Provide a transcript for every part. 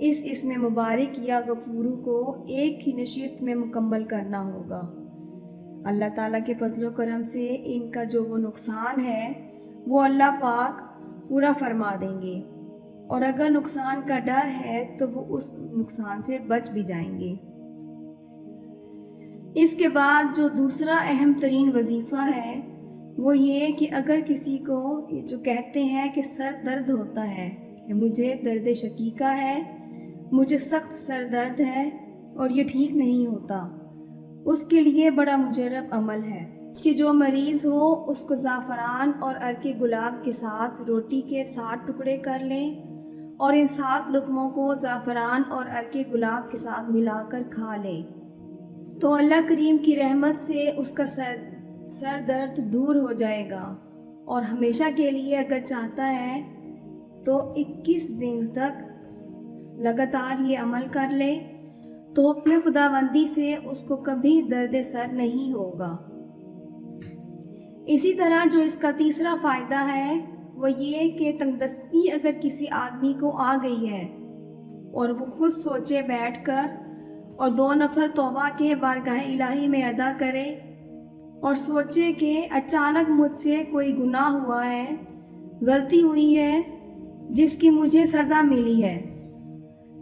اس اسم مبارک یا غفورو کو ایک ہی نشست میں مکمل کرنا ہوگا۔ اللہ تعالیٰ کے فضل و کرم سے ان کا جو وہ نقصان ہے وہ اللہ پاک پورا فرما دیں گے، اور اگر نقصان کا ڈر ہے تو وہ اس نقصان سے بچ بھی جائیں گے۔ اس کے بعد جو دوسرا اہم ترین وظیفہ ہے وہ یہ کہ اگر کسی کو یہ جو کہتے ہیں کہ سر درد ہوتا ہے کہ مجھے درد شقیقہ ہے، مجھے سخت سر درد ہے اور یہ ٹھیک نہیں ہوتا، اس کے لیے بڑا مجرب عمل ہے کہ جو مریض ہو اس کو زعفران اور عرق گلاب کے ساتھ روٹی کے 7 ٹکڑے کر لیں اور ان 7 لقموں کو زعفران اور عرق گلاب کے ساتھ ملا کر کھا لیں، تو اللہ کریم کی رحمت سے اس کا سر درد دور ہو جائے گا، اور ہمیشہ کے لیے اگر چاہتا ہے تو 21 دن تک لگاتار یہ عمل کر لے تو حکم خداوندی سے اس کو کبھی درد سر نہیں ہوگا۔ اسی طرح جو اس کا تیسرا فائدہ ہے وہ یہ کہ تنگدستی اگر کسی آدمی کو آ گئی ہے اور وہ خود سوچے بیٹھ کر اور 2 نفل توبہ کے بارگاہ الہی میں ادا کرے اور سوچے کہ اچانک مجھ سے کوئی گناہ ہوا ہے، غلطی ہوئی ہے جس کی مجھے سزا ملی ہے،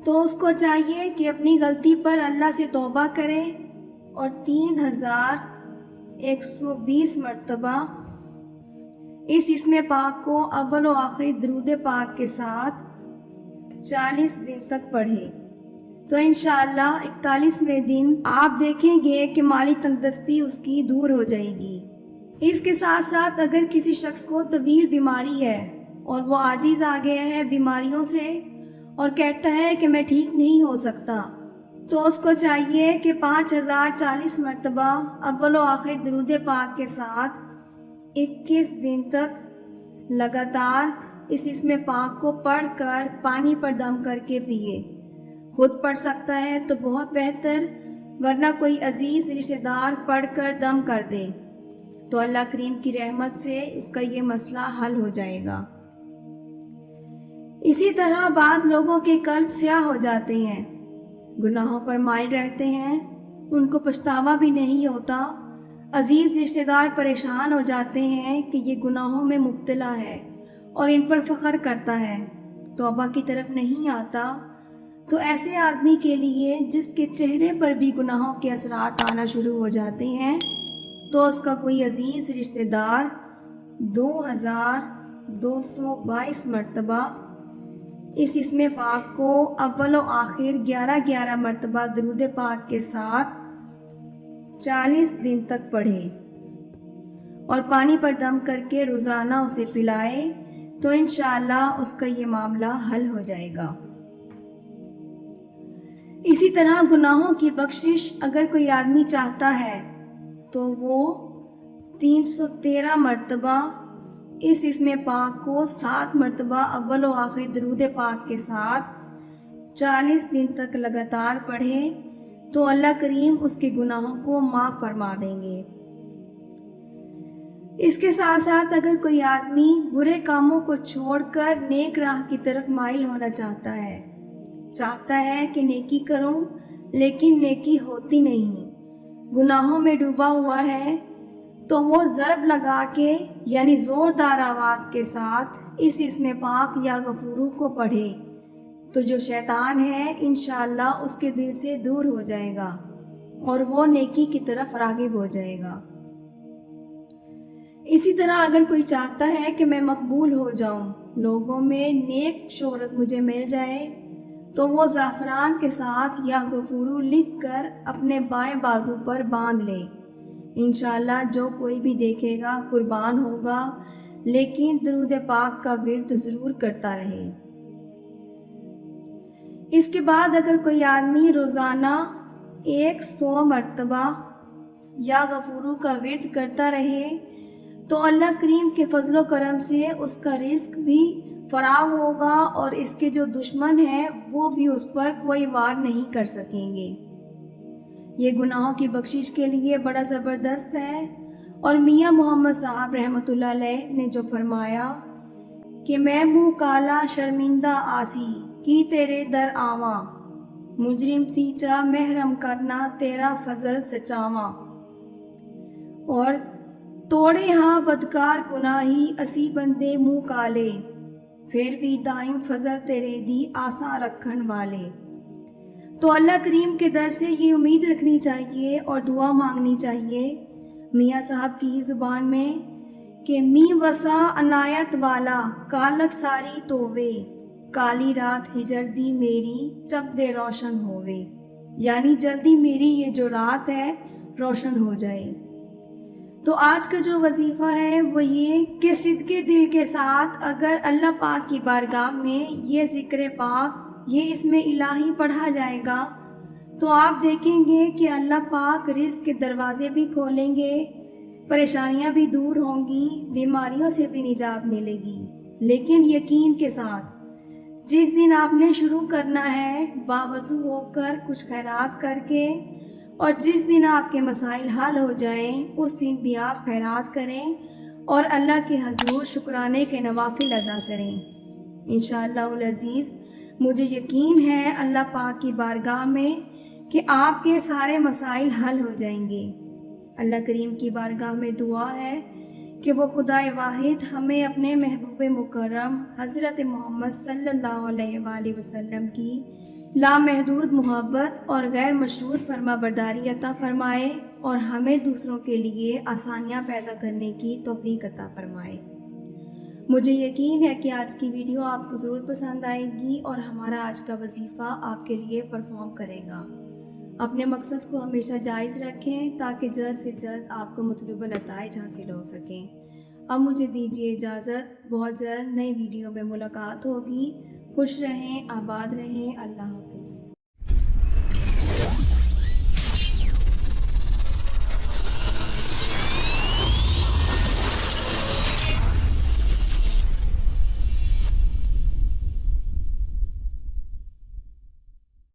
تو اس کو چاہیے کہ اپنی غلطی پر اللہ سے توبہ کرے اور 3120 مرتبہ اس اسم پاک کو اول و آخر درود پاک کے ساتھ 40 دن تک پڑھے، تو انشاءاللہ 41ویں دن آپ دیکھیں گے کہ مالی تنگدستی اس کی دور ہو جائے گی۔ اس کے ساتھ ساتھ اگر کسی شخص کو طویل بیماری ہے اور وہ عاجز آ گیا ہے بیماریوں سے اور کہتا ہے کہ میں ٹھیک نہیں ہو سکتا، تو اس کو چاہیے کہ 5040 مرتبہ اول و آخر درود پاک کے ساتھ 21 دن تک لگاتار اس اسم پاک کو پڑھ کر پانی پر دم کر کے پیے۔ خود پڑھ سکتا ہے تو بہت بہتر، ورنہ کوئی عزیز رشتہ دار پڑھ کر دم کر دے تو اللہ کریم کی رحمت سے اس کا یہ مسئلہ حل ہو جائے گا۔ اسی طرح بعض لوگوں کے قلب سیاہ ہو جاتے ہیں، گناہوں پر مائل رہتے ہیں، ان کو پچھتاوا بھی نہیں ہوتا، عزیز رشتہ دار پریشان ہو جاتے ہیں کہ یہ گناہوں میں مبتلا ہے اور ان پر فخر کرتا ہے، توبہ کی طرف نہیں آتا، تو ایسے آدمی کے لیے جس کے چہرے پر بھی گناہوں کے اثرات آنا شروع ہو جاتے ہیں، تو اس کا کوئی عزیز رشتہ دار 2222 مرتبہ اس اسم پاک کو اول و آخر 11 مرتبہ درود پاک کے ساتھ 40 دن تک پڑھے اور پانی پر دم کر کے روزانہ اسے پلائے، تو انشاءاللہ اس کا یہ معاملہ حل ہو جائے گا۔ اسی طرح گناہوں کی بخشش اگر کوئی آدمی چاہتا ہے تو وہ 313 مرتبہ اس اسم پاک کو 7 مرتبہ اول و آخر درود پاک کے ساتھ 40 دن تک لگاتار پڑھے تو اللہ کریم اس کے گناہوں کو معاف فرما دیں گے۔ اس کے ساتھ ساتھ اگر کوئی آدمی برے کاموں کو چھوڑ کر نیک راہ کی طرف مائل ہونا چاہتا ہے کہ نیکی کروں لیکن نیکی ہوتی نہیں، گناہوں میں ڈوبا ہوا ہے، تو وہ ضرب لگا کے یعنی زوردار آواز کے ساتھ اس اسم پاک یا غفورو کو پڑھے تو جو شیطان ہے انشاءاللہ اس کے دل سے دور ہو جائے گا اور وہ نیکی کی طرف راغب ہو جائے گا۔ اسی طرح اگر کوئی چاہتا ہے کہ میں مقبول ہو جاؤں، لوگوں میں نیک شہرت مجھے مل جائے، تو وہ زعفران کے ساتھ یا غفورو لکھ کر اپنے بائیں بازو پر باندھ لے، انشاءاللہ جو کوئی بھی دیکھے گا قربان ہوگا، لیکن درود پاک کا ورد ضرور کرتا رہے۔ اس کے بعد اگر کوئی آدمی روزانہ 100 مرتبہ یا غفورو کا ورد کرتا رہے تو اللہ کریم کے فضل و کرم سے اس کا رزق بھی فراغ ہوگا اور اس کے جو دشمن ہیں وہ بھی اس پر کوئی وار نہیں کر سکیں گے۔ یہ گناہوں کی بخشش کے لیے بڑا زبردست ہے، اور میاں محمد صاحب رحمۃ اللہ علیہ نے جو فرمایا کہ میں منہ کالا شرمندہ آسی کی تیرے در آواں، مجرم تھی چا محرم کرنا تیرا فضل سچاواں، اور توڑے ہاں بدکار گناہی اسی بندے منہ کالے، پھر بھی دائم فضل تیرے دی آساں رکھن والے۔ تو اللہ کریم کے در سے یہ امید رکھنی چاہیے اور دعا مانگنی چاہیے میاں صاحب کی ہی زبان میں کہ می وسا عنایت والا کالک ساری تووے، کالی رات ہجر دی میری چب دے روشن ہووے، یعنی جلدی میری یہ جو رات ہے روشن ہو جائے۔ تو آج کا جو وظیفہ ہے وہ یہ کہ صدقے دل کے ساتھ اگر اللہ پاک کی بارگاہ میں یہ ذکر پاک، یہ اسم الہی پڑھا جائے گا تو آپ دیکھیں گے کہ اللہ پاک رزق کے دروازے بھی کھولیں گے، پریشانیاں بھی دور ہوں گی، بیماریوں سے بھی نجات ملے گی۔ لیکن یقین کے ساتھ جس دن آپ نے شروع کرنا ہے باوضو ہو کر کچھ خیرات کر کے، اور جس دن آپ کے مسائل حل ہو جائیں اس دن بھی آپ خیرات کریں اور اللہ کے حضور شکرانے کے نوافل ادا کریں انشاءاللہ العزیز۔ مجھے یقین ہے اللہ پاک کی بارگاہ میں کہ آپ کے سارے مسائل حل ہو جائیں گے۔ اللہ کریم کی بارگاہ میں دعا ہے کہ وہ خدا واحد ہمیں اپنے محبوب مکرم حضرت محمد صلی اللہ علیہ وآلہ وسلم کی لامحدود محبت اور غیر مشروط فرما برداری عطا فرمائے اور ہمیں دوسروں کے لیے آسانیاں پیدا کرنے کی توفیق عطا فرمائے۔ مجھے یقین ہے کہ آج کی ویڈیو آپ کو ضرور پسند آئے گی اور ہمارا آج کا وظیفہ آپ کے لیے پرفارم کرے گا۔ اپنے مقصد کو ہمیشہ جائز رکھیں تاکہ جلد سے جلد آپ کو مطلوبہ نتائج حاصل ہو سکیں۔ اب مجھے دیجیے اجازت، بہت جلد نئی ویڈیو میں ملاقات ہوگی۔ خوش رہیں، آباد رہیں، اللہ حافظ۔